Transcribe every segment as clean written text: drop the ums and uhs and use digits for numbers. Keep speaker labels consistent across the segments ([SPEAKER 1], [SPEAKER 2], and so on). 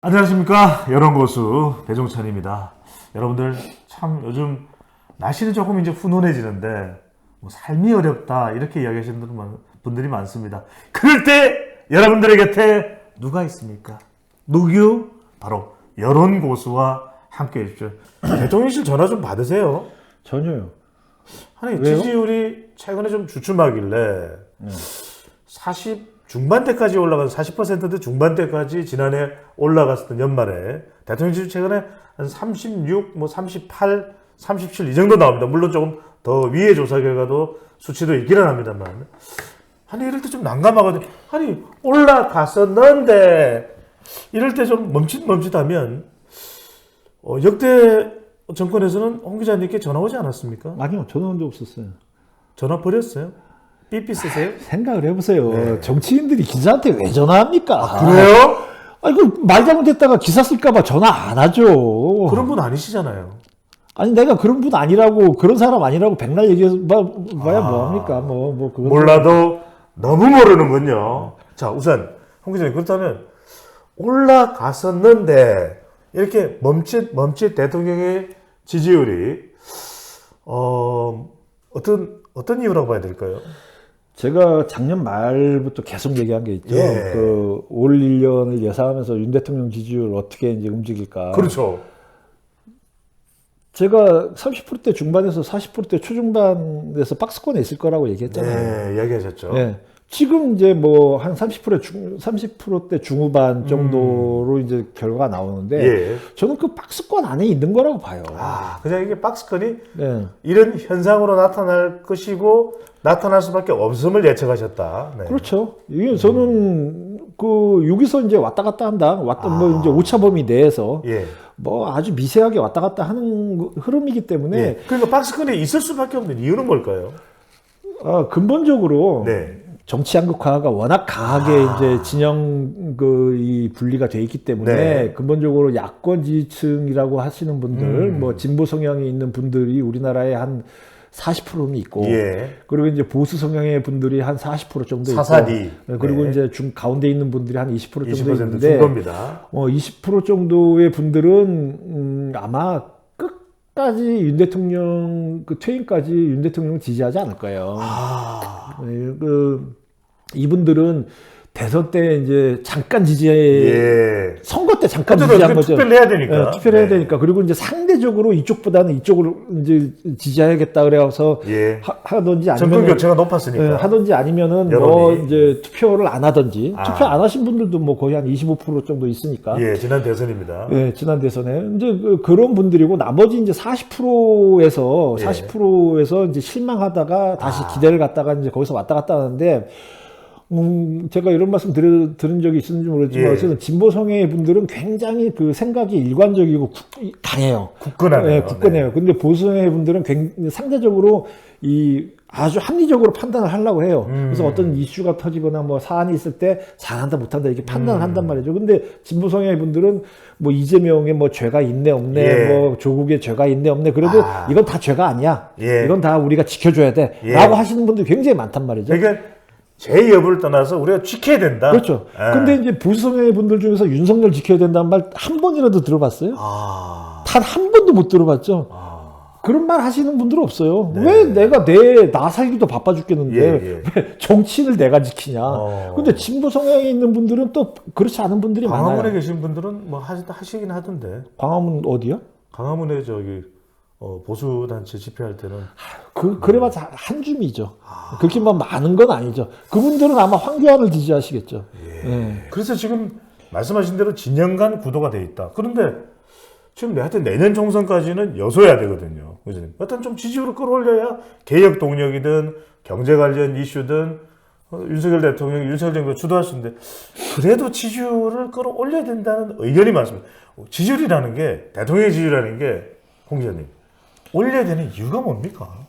[SPEAKER 1] 안녕하십니까. 여론고수 배종찬입니다. 여러분들 참 요즘 날씨는 조금 이제 훈훈해지는데 뭐 삶이 어렵다 이렇게 이야기하시는 분들이 많습니다. 그럴 때 여러분들의 곁에 누가 있습니까? 누구? 바로 여론고수와 함께 해주십시오. 대통령실 전화 좀 받으세요.
[SPEAKER 2] 전혀요.
[SPEAKER 1] 아니
[SPEAKER 2] 왜요?
[SPEAKER 1] 지지율이 최근에 좀 주춤하길래 40 중반대까지 올라간 40% 중반대까지 지난해 올라갔었던 연말에 대통령 지지율 최근에 한 36, 뭐 38, 37 이 정도 나옵니다. 물론 조금 더 위의 조사 결과도 수치도 있기는 합니다만 아니 이럴 때 좀 난감하거든요. 아니 올라갔었는데 이럴 때 좀 멈칫멈칫하면 역대 정권에서는 홍 기자님께 전화 오지 않았습니까?
[SPEAKER 2] 아니요, 전화 온 적 없었어요.
[SPEAKER 1] 전화 버렸어요? 삐삐 쓰세요?
[SPEAKER 2] 생각을 해보세요.
[SPEAKER 1] 네.
[SPEAKER 2] 정치인들이 기자한테 왜 전화합니까?
[SPEAKER 1] 그래요?
[SPEAKER 2] 아이고, 말 잘못했다가 기사 쓸까봐 전화 안 하죠.
[SPEAKER 1] 그런 분 아니시잖아요.
[SPEAKER 2] 아니, 내가 그런 분 아니라고, 그런 사람 아니라고 백날 얘기해봐야 뭐합니까? 그건.
[SPEAKER 1] 몰라도 너무 모르는군요. 자, 우선 홍 기자님 그렇다면 올라갔었는데 이렇게 멈칫 대통령의 지지율이 어떤 이유라고 봐야 될까요?
[SPEAKER 2] 제가 작년 말부터 계속 얘기한 게 있죠.
[SPEAKER 1] 예.
[SPEAKER 2] 올 1년을 예상하면서 윤 대통령 지지율 어떻게 이제 움직일까.
[SPEAKER 1] 그렇죠.
[SPEAKER 2] 제가 30%대 중반에서 40%대 초중반에서 박스권에 있을 거라고 얘기했잖아요.
[SPEAKER 1] 네, 이야기하셨죠.
[SPEAKER 2] 예. 지금 이제 뭐 한 30%대 중후반 정도로 이제 결과가 나오는데
[SPEAKER 1] 예.
[SPEAKER 2] 저는 그 박스권 안에 있는 거라고 봐요.
[SPEAKER 1] 그냥 이게 박스권이
[SPEAKER 2] 네.
[SPEAKER 1] 이런 현상으로 나타날 것이고 나타날 수밖에 없음을 예측하셨다. 네.
[SPEAKER 2] 그렇죠. 이게 저는 여기서 이제 왔다 갔다 한다. 뭐 이제 오차범위 내에서
[SPEAKER 1] 예.
[SPEAKER 2] 뭐 아주 미세하게 왔다 갔다 하는 흐름이기 때문에
[SPEAKER 1] 예. 그러니까 박스권에 있을 수밖에 없는 이유는 뭘까요?
[SPEAKER 2] 근본적으로
[SPEAKER 1] 네.
[SPEAKER 2] 정치 양극화가 워낙 강하게 이제 진영 이 분리가 돼 있기 때문에
[SPEAKER 1] 네.
[SPEAKER 2] 근본적으로 야권 지지층이라고 하시는 분들, 뭐 진보 성향이 있는 분들이 우리나라에 한 40%는 있고,
[SPEAKER 1] 예.
[SPEAKER 2] 그리고 이제 보수 성향의 분들이 한 40% 정도 있고,
[SPEAKER 1] 사사리.
[SPEAKER 2] 그리고
[SPEAKER 1] 네.
[SPEAKER 2] 이제 가운데 있는 분들이 한 20% 정도
[SPEAKER 1] 20%
[SPEAKER 2] 있는데,
[SPEAKER 1] 준 겁니다.
[SPEAKER 2] 20% 정도의 분들은 아마 끝까지 윤 대통령 퇴임까지 윤 대통령 지지하지 않을 거예요. 이분들은 대선 때 이제 잠깐 선거 때 잠깐 지지한 거죠.
[SPEAKER 1] 투표를 해야 되니까.
[SPEAKER 2] 투표를 해야 되니까. 그리고 이제 상대적으로 이쪽보다는 이쪽으로 이제 지지해야겠다 그래서 하든지 아니면
[SPEAKER 1] 정권 교체가 높았으니까.
[SPEAKER 2] 하든지 아니면은 뭐 이제 투표를 안 하든지. 투표 안 하신 분들도 뭐 거의 한 25% 정도 있으니까.
[SPEAKER 1] 예, 지난 대선입니다.
[SPEAKER 2] 예, 지난 대선에 이제 그런 분들이고 나머지 이제 40%에서 이제 실망하다가 다시 기대를 갖다가 이제 거기서 왔다 갔다 하는데. 제가 이런 말씀 들은 적이 있었는지 모르겠지만, 어쨌든 진보 성향의 분들은 굉장히 그 생각이 일관적이고 강해요.
[SPEAKER 1] 굳건하네요.
[SPEAKER 2] 네, 굳건해요. 근데 보수 성향의 분들은 상대적으로 아주 합리적으로 판단을 하려고 해요. 그래서 어떤 이슈가 터지거나 뭐 사안이 있을 때 잘한다 못한다 이렇게 판단을 한단 말이죠. 근데 진보 성향의 분들은 뭐 이재명의 뭐 죄가 있네 없네, 뭐 조국의 죄가 있네 없네, 그래도 이건 다 죄가 아니야. 이건 다 우리가 지켜줘야 돼. 라고 하시는 분들이 굉장히 많단 말이죠.
[SPEAKER 1] 그러니까 제 여부를 떠나서 우리가 지켜야 된다.
[SPEAKER 2] 그렇죠. 근데 이제 보수 성향의 분들 중에서 윤석열 지켜야 된다는 말 한 번이라도 들어봤어요? 단 한 번도 못 들어봤죠. 그런 말 하시는 분들은 없어요. 왜 나 살기도 바빠 죽겠는데 왜 정치인을 내가 지키냐. 근데 진보 성향에 있는 분들은 또 그렇지 않은 분들이 많아요.
[SPEAKER 1] 광화문에 계신 분들은 뭐 하시긴 하던데.
[SPEAKER 2] 광화문 어디요?
[SPEAKER 1] 광화문에 보수 단체 집회할 때는
[SPEAKER 2] 그래봤자 한 줌이죠. 그렇게 뭐 많은 건 아니죠. 그분들은 아마 황교안을 지지하시겠죠.
[SPEAKER 1] 그래서 지금 말씀하신 대로 진영 간 구도가 돼 있다. 그런데 지금 하여튼 내년 총선까지는 여소야 되거든요. 어떤 좀 지지율을 끌어올려야 개혁 동력이든 경제 관련 이슈든 윤석열 대통령, 윤석열 정부가 주도할 수 있는데 그래도 지지율을 끌어올려야 된다는 의견이 많습니다. 지지율이라는 게, 대통령의 지지율이라는 게 홍 기자님 올려야 되는 이유가 뭡니까?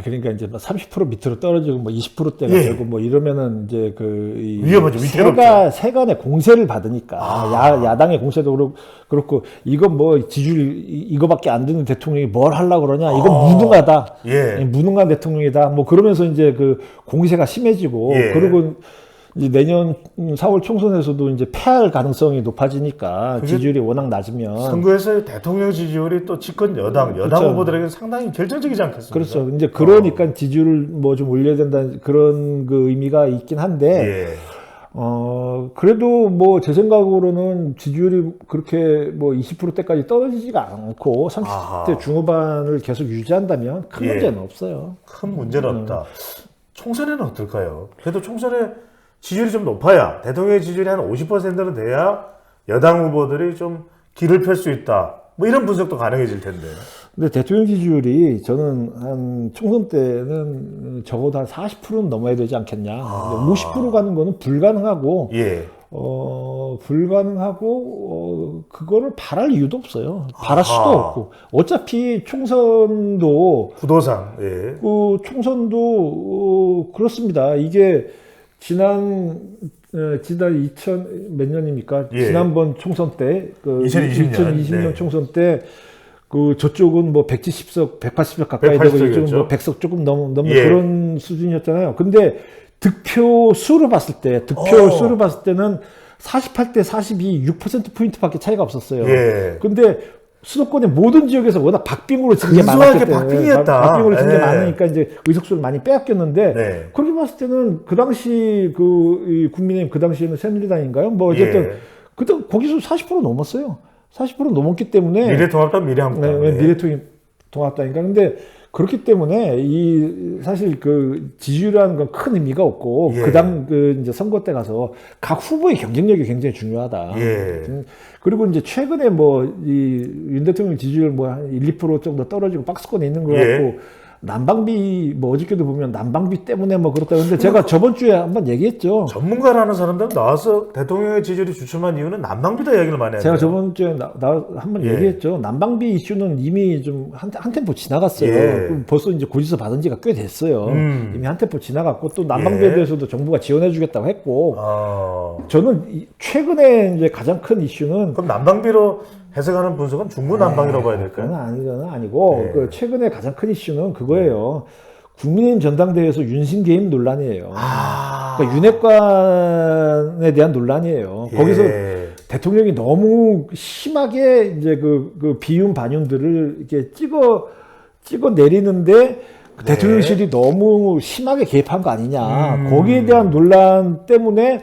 [SPEAKER 2] 그러니까 이제 30% 밑으로 떨어지고 뭐 20%대가 되고 뭐 이러면은 이제
[SPEAKER 1] 위험하죠. 위태롭죠.
[SPEAKER 2] 세간의 공세를 받으니까 야당의 공세도 그렇고 이건 뭐 지지율 이거밖에 안 되는 대통령이 뭘 하려고 그러냐. 이건 무능하다. 무능한 대통령이다. 뭐 그러면서 이제 그 공세가 심해지고 그리고 이제 내년 4월 총선에서도 이제 패할 가능성이 높아지니까
[SPEAKER 1] 그게
[SPEAKER 2] 지지율이 워낙 낮으면
[SPEAKER 1] 선거에서의 대통령 지지율이 또 집권 여당
[SPEAKER 2] 그렇죠.
[SPEAKER 1] 후보들에게 상당히 결정적이지 않겠습니까?
[SPEAKER 2] 그렇죠. 이제 그러니까 지지율을 뭐 좀 올려야 된다는 그런 그 의미가 있긴 한데,
[SPEAKER 1] 예.
[SPEAKER 2] 그래도 뭐 제 생각으로는 지지율이 그렇게 뭐 20%대까지 떨어지지가 않고 30대
[SPEAKER 1] 아하.
[SPEAKER 2] 중후반을 계속 유지한다면 큰
[SPEAKER 1] 예.
[SPEAKER 2] 문제는 없어요.
[SPEAKER 1] 큰 문제는 없다. 총선에는 어떨까요? 그래도 총선에 지지율이 좀 높아야, 대통령의 지지율이 한 50%는 돼야 여당 후보들이 좀 길을 펼 수 있다. 뭐 이런 분석도 가능해질 텐데.
[SPEAKER 2] 근데 대통령 지지율이 저는 한 총선 때는 적어도 한 40%는 넘어야 되지 않겠냐. 50% 가는 거는 불가능하고,
[SPEAKER 1] 예.
[SPEAKER 2] 그거를 바랄 이유도 없어요. 바랄 수도
[SPEAKER 1] 아하.
[SPEAKER 2] 없고. 어차피 총선도,
[SPEAKER 1] 구도상, 예.
[SPEAKER 2] 그렇습니다. 이게 지난 2000 몇 년입니까?
[SPEAKER 1] 예.
[SPEAKER 2] 지난번 총선 때,
[SPEAKER 1] 2020년.
[SPEAKER 2] 2020년
[SPEAKER 1] 네.
[SPEAKER 2] 총선 때, 저쪽은 뭐 170석, 180석 가까이 되고,
[SPEAKER 1] 180석
[SPEAKER 2] 이쪽은
[SPEAKER 1] 이었죠.
[SPEAKER 2] 뭐 100석 조금 넘는
[SPEAKER 1] 예.
[SPEAKER 2] 그런 수준이었잖아요. 근데 득표 수를 봤을 때는 48대 42, 6%포인트밖에 차이가 없었어요.
[SPEAKER 1] 예.
[SPEAKER 2] 근데 수도권의 모든 지역에서 워낙 박빙으로 진 게
[SPEAKER 1] 근소하게
[SPEAKER 2] 많았기 때문에
[SPEAKER 1] 박빙이었다.
[SPEAKER 2] 박빙으로 진 게
[SPEAKER 1] 예.
[SPEAKER 2] 많으니까 이제 의석수를 많이 빼앗겼는데
[SPEAKER 1] 네.
[SPEAKER 2] 그렇게 봤을 때는 그 당시 이 국민의힘 그 당시에는 새누리당인가요? 뭐 어쨌든
[SPEAKER 1] 예.
[SPEAKER 2] 그때 거기서 40% 넘었어요. 40% 넘었기 때문에
[SPEAKER 1] 미래통합당, 미래한국당.
[SPEAKER 2] 네,
[SPEAKER 1] 예.
[SPEAKER 2] 미래통합당인가. 근데 그렇기 때문에 사실 그 지지율이라는 건 큰 의미가 없고
[SPEAKER 1] 예.
[SPEAKER 2] 이제 선거 때 가서 각 후보의 경쟁력이 굉장히 중요하다.
[SPEAKER 1] 예.
[SPEAKER 2] 그리고 이제 최근에 뭐 윤 대통령 지지율 뭐 한 1, 2% 정도 떨어지고 박스권에 있는 거
[SPEAKER 1] 예.
[SPEAKER 2] 같고 난방비 뭐 어저께도 보면 난방비 때문에 뭐 그렇다. 근데 제가 저번 주에 한번 얘기했죠.
[SPEAKER 1] 전문가라는 사람들 나와서 대통령의 지지율이 주춤한 이유는 난방비다 이야기를 많이 하죠.
[SPEAKER 2] 제가 저번 주에 한번
[SPEAKER 1] 예.
[SPEAKER 2] 얘기했죠. 난방비 이슈는 이미 좀 한 템포 지나갔어요.
[SPEAKER 1] 예.
[SPEAKER 2] 벌써 이제 고지서 받은 지가 꽤 됐어요. 이미 한 템포 지나갔고 또 난방비에
[SPEAKER 1] 예.
[SPEAKER 2] 대해서도 정부가 지원해주겠다고 했고
[SPEAKER 1] 아,
[SPEAKER 2] 저는 최근에 이제 가장 큰 이슈는
[SPEAKER 1] 그럼 난방비로 해석하는 분석은 중구 난방이라고 봐야 될까요?
[SPEAKER 2] 그건 아니고
[SPEAKER 1] 예.
[SPEAKER 2] 그 최근에 가장 큰 이슈는 그거예요. 국민의힘 전당대회에서 윤심 개입 논란이에요. 그러니까 윤핵관에 대한 논란이에요.
[SPEAKER 1] 예.
[SPEAKER 2] 거기서 대통령이 너무 심하게 이제 그 비윤 반윤들을 이렇게 찍어 내리는데 그
[SPEAKER 1] 네.
[SPEAKER 2] 대통령실이 너무 심하게 개입한 거 아니냐. 거기에 대한 논란 때문에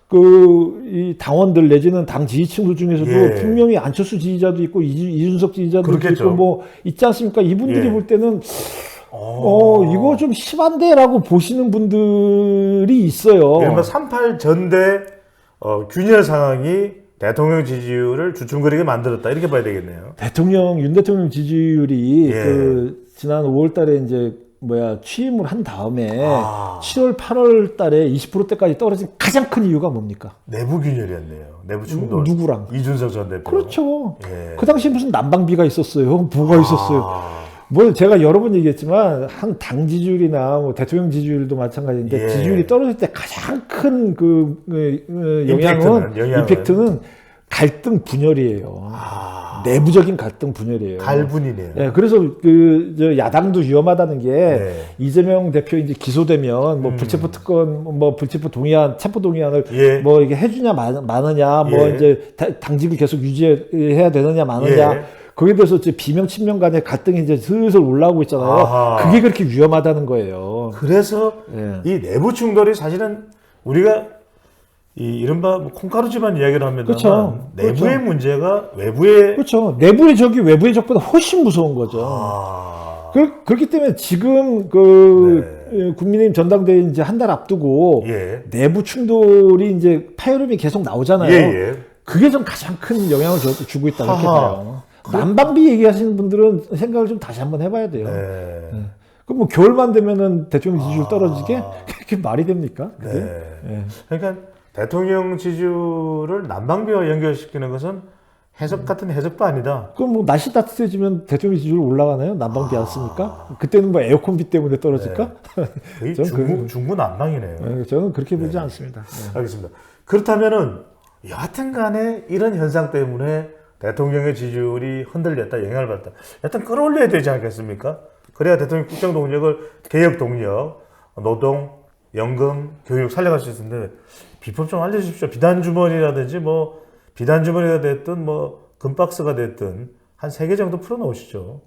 [SPEAKER 2] 이 당원들 내지는 당 지지층들 중에서도
[SPEAKER 1] 예.
[SPEAKER 2] 분명히 안철수 지지자도 있고 이준석 지지자도
[SPEAKER 1] 그렇겠죠.
[SPEAKER 2] 있고 뭐 있지 않습니까? 이분들이
[SPEAKER 1] 예.
[SPEAKER 2] 볼 때는 이거 좀 심한데라고 보시는 분들이 있어요.
[SPEAKER 1] 이른바 38 전대 균열 상황이 대통령 지지율을 주춤거리게 만들었다 이렇게 봐야 되겠네요.
[SPEAKER 2] 윤 대통령 지지율이
[SPEAKER 1] 예.
[SPEAKER 2] 지난 5월 달에 이제 취임을 한 다음에 7월, 8월 달에 20%대까지 떨어진 가장 큰 이유가 뭡니까?
[SPEAKER 1] 내부 균열이었네요. 내부 충돌.
[SPEAKER 2] 누구랑?
[SPEAKER 1] 이준석 전 대표.
[SPEAKER 2] 그렇죠.
[SPEAKER 1] 예.
[SPEAKER 2] 그 당시 무슨 난방비가 있었어요. 뭐가 있었어요. 뭐 제가 여러 번 얘기했지만 한 당 지지율이나 뭐 대통령 지지율도 마찬가지인데
[SPEAKER 1] 예.
[SPEAKER 2] 지지율이 떨어질 때 가장 큰 임팩트는 갈등 분열이에요. 내부적인 갈등 분열이에요.
[SPEAKER 1] 갈분이네요.
[SPEAKER 2] 예, 그래서 야당도 위험하다는 게
[SPEAKER 1] 네.
[SPEAKER 2] 이재명 대표 이제 기소되면 뭐 불체포 특권, 뭐 불체포 동의안, 체포 동의안을
[SPEAKER 1] 예.
[SPEAKER 2] 뭐 이게 해주냐 마느냐, 뭐
[SPEAKER 1] 예.
[SPEAKER 2] 이제 당직을 계속 유지해야 되느냐 마느냐.
[SPEAKER 1] 예.
[SPEAKER 2] 거기에 대해서 이제 비명 친명 간의 갈등이 이제 슬슬 올라오고 있잖아요.
[SPEAKER 1] 아하.
[SPEAKER 2] 그게 그렇게 위험하다는 거예요.
[SPEAKER 1] 그래서
[SPEAKER 2] 예.
[SPEAKER 1] 이 내부 충돌이 사실은 우리가 이른바 뭐 콩가루 집안 이야기를 합니다만
[SPEAKER 2] 그렇죠.
[SPEAKER 1] 내부의
[SPEAKER 2] 그렇죠.
[SPEAKER 1] 문제가 외부의
[SPEAKER 2] 그렇죠. 내부의 적이 외부의 적보다 훨씬 무서운 거죠. 그렇기 때문에 지금 국민의힘 전당대회 이제 한 달 앞두고
[SPEAKER 1] 예.
[SPEAKER 2] 내부 충돌이 이제 파열음이 계속 나오잖아요.
[SPEAKER 1] 예.
[SPEAKER 2] 그게 좀 가장 큰 영향을 주고 있다 이렇게
[SPEAKER 1] 하하.
[SPEAKER 2] 봐요. 난방비 얘기하시는 분들은 생각을 좀 다시 한번 해봐야 돼요.
[SPEAKER 1] 네.
[SPEAKER 2] 그럼 뭐 겨울만 되면은 대통령 지지율 떨어지게 그게 말이 됩니까? 그게?
[SPEAKER 1] 네.
[SPEAKER 2] 예.
[SPEAKER 1] 그러니까 대통령 지지율을 난방비와 연결시키는 것은 해석 같은 해석도 아니다.
[SPEAKER 2] 그럼 뭐 날씨 따뜻해지면 대통령 지지율 올라가나요? 난방비 안 쓰니까? 그때는 뭐 에어컨비 때문에 떨어질까?
[SPEAKER 1] 거의
[SPEAKER 2] 저는
[SPEAKER 1] 중구 난방이네요.
[SPEAKER 2] 네, 저는 그렇게 보지 않습니다. 네.
[SPEAKER 1] 알겠습니다. 그렇다면은 여하튼 간에 이런 현상 때문에 대통령의 지지율이 흔들렸다, 영향을 받았다. 여하튼 끌어올려야 되지 않겠습니까? 그래야 대통령 국정 동력을, 개혁 동력, 노동, 연금, 교육 살려갈 수 있는데 비법 좀 알려주십시오. 비단주머니라든지 뭐 비단주머니가 됐든 뭐 금박스가 됐든 한 3개 정도 풀어놓으시죠.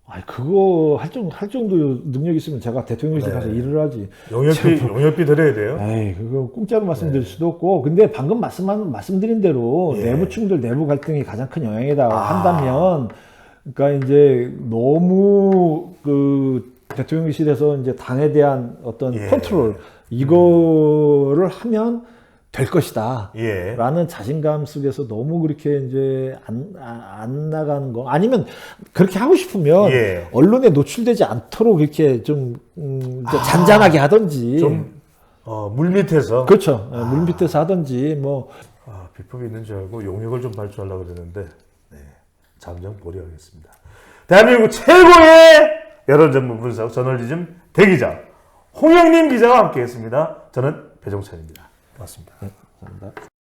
[SPEAKER 2] 아니 그거 할 정도 능력 있으면 제가 대통령실 가서 일을 하지.
[SPEAKER 1] 용역비 드려야 돼요.
[SPEAKER 2] 에이 그거 공짜로 말씀드릴 수도 없고. 근데 방금 말씀드린 대로
[SPEAKER 1] 예.
[SPEAKER 2] 내부 충돌, 내부 갈등이 가장 큰 영향이다 한다면, 그러니까 이제 너무 그 대통령실에서 이제 당에 대한 어떤
[SPEAKER 1] 예.
[SPEAKER 2] 컨트롤 이거를 하면 될 것이다.
[SPEAKER 1] 예.
[SPEAKER 2] 라는 자신감 속에서 너무 그렇게 이제 안 나가는 거. 아니면 그렇게 하고 싶으면
[SPEAKER 1] 예.
[SPEAKER 2] 언론에 노출되지 않도록 이렇게 좀 이제 잔잔하게 하든지.
[SPEAKER 1] 좀 물밑에서
[SPEAKER 2] 그렇죠. 물 밑에서 하든지 뭐.
[SPEAKER 1] 비법이 있는 줄 알고 용역을 좀 발주하려고 그랬는데 잠정 보류하겠습니다. 대한민국 최고의 여론전문 분석 저널리즘 대기자 홍영림 기자와 함께했습니다. 저는 배종찬입니다. 고맙습니다.
[SPEAKER 2] 감사합니다.